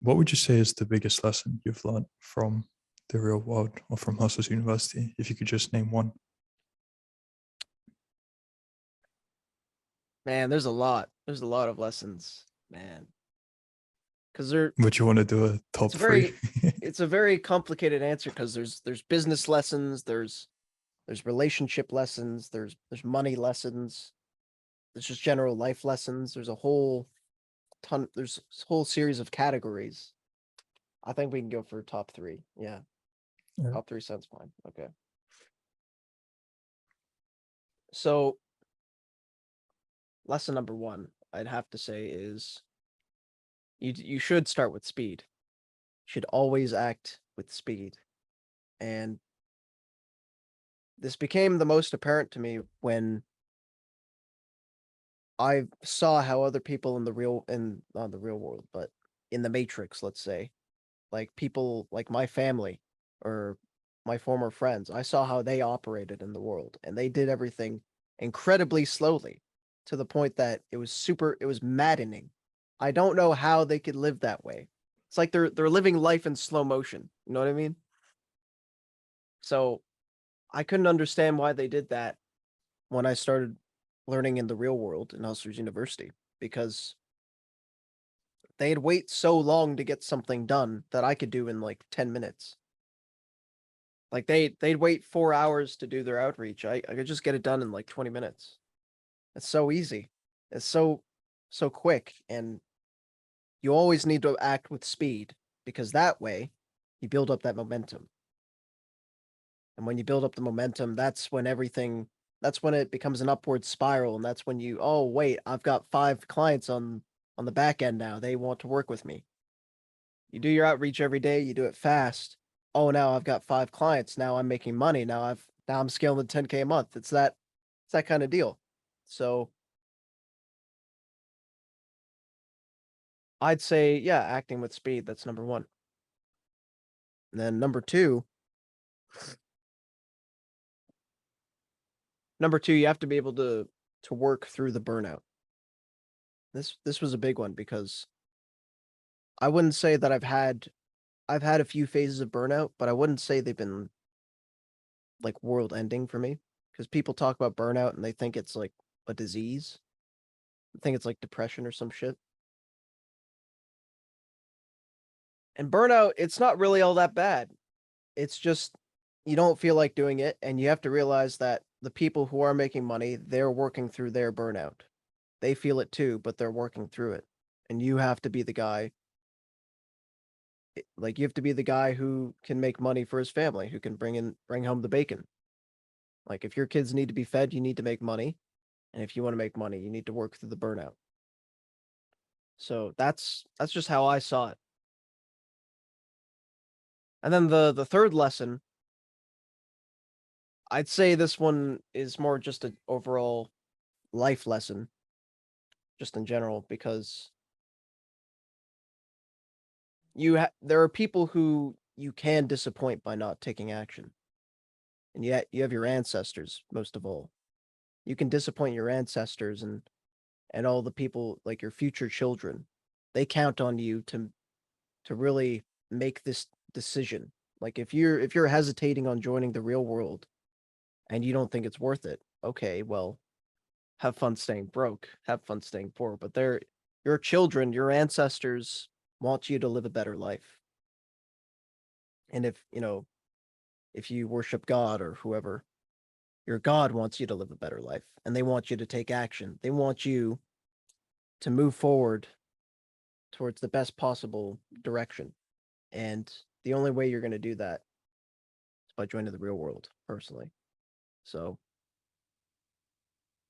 What would you say is the biggest lesson you've learned from the real world or from Hustlers University, if you could just name one? Man, there's a lot. There's a lot of lessons, man. Because they're Would you want to do a it's top a three? very it's a very complicated answer because there's business lessons, there's relationship lessons, there's money lessons, there's just general life lessons. There's a whole ton. There's a whole series of categories. I think we can go for top three. Yeah, Yeah. top three sounds fine. Okay. So lesson number one, I'd have to say is you should start with speed. You should always act with speed. And this became the most apparent to me when I saw how other people in the real in not the real world, but in the Matrix, let's say, like people like my family or my former friends, I saw how they operated in the world and they did everything incredibly slowly to the point that it was maddening. I don't know how they could live that way. It's like they're living life in slow motion. You know what I mean? So I couldn't understand why they did that when I started learning in the real world in Hustlers University because they'd wait so long to get something done that I could do in like 10 minutes. Like they'd wait 4 hours to do their outreach. I could just get it done in like 20 minutes. It's so easy. It's so quick. And you always need to act with speed because that way you build up that momentum. And when you build up the momentum, that's when it becomes an upward spiral. And that's when oh wait, I've got 5 clients on the back end now. They want to work with me. You do your outreach every day, you do it fast. Oh, now I've got 5 clients. Now I'm making money. Now I'm scaling to 10K a month. It's that kind of deal. So I'd say, yeah, acting with speed, that's number one. And then number two, you have to be able to work through the burnout. This was a big one because I wouldn't say that I've had a few phases of burnout, but I wouldn't say they've been like world ending for me. Because people talk about burnout and they think it's like a disease. I think it's like depression or some shit. And burnout, it's not really all that bad. It's just you don't feel like doing it, and you have to realize that the people who are making money, they're working through their burnout. They feel it too, but they're working through it. And you have to be the guy like you have to be the guy who can make money for his family, who can bring home the bacon. Like if your kids need to be fed, you need to make money, and if you want to make money, you need to work through the burnout. So that's just how I saw it. And then the third lesson, I'd say this one is more just an overall life lesson, just in general, because there are people who you can disappoint by not taking action, and yet you have your ancestors most of all. You can disappoint your ancestors and all the people like your future children. They count on you to really make this decision. Like if you're hesitating on joining the real world and you don't think it's worth it, okay, well, have fun staying broke, have fun staying poor. But your children, your ancestors want you to live a better life. And if you worship God or whoever, your God wants you to live a better life and they want you to take action. They want you to move forward towards the best possible direction. And the only way you're going to do that is by joining the real world, personally. So